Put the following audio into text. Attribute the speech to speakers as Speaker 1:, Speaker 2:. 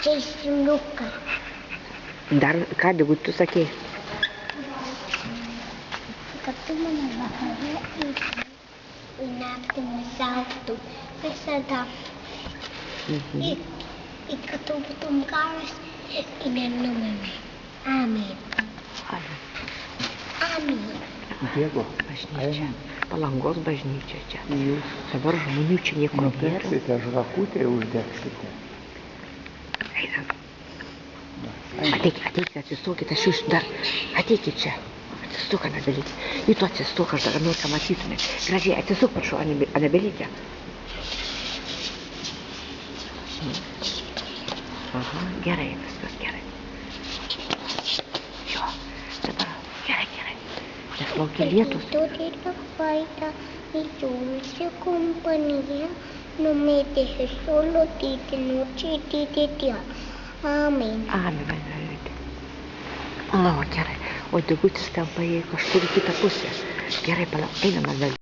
Speaker 1: Žaisliuką.
Speaker 2: Dar ką, jeigu tu sakei?
Speaker 1: Kad tu mane vakare į naktį nusiaugtum visada. Kad tu būtum geras ir nenumirtum. Amen. Amen.
Speaker 3: Diego,
Speaker 2: Bažnyčia. Palangos bažnyčia čia. Dabar žmonių čia nieko nėra.
Speaker 3: Nudegsite žvakutę ir uždegsite.
Speaker 2: Einam. Ateikite, atsistokite, aš jūs dar, ateikite čia. Atsistok, Anabelytė. Į tu atsistok, aš dar noriu, ką matytume. Gražiai, atsistok, prašau, Anabelytė. Aha, gerai, viskas gerai. Jo, dabar gerai. Nes laukia lietus.
Speaker 1: Tu della faita e giunse compagnia, non mettesse solo di noce di Dio. Amen.
Speaker 2: Amen. Na, gerai. O degutis ten paėjo kažkur į kitą pusę. Gerai, palauk, einam, Anabelytė.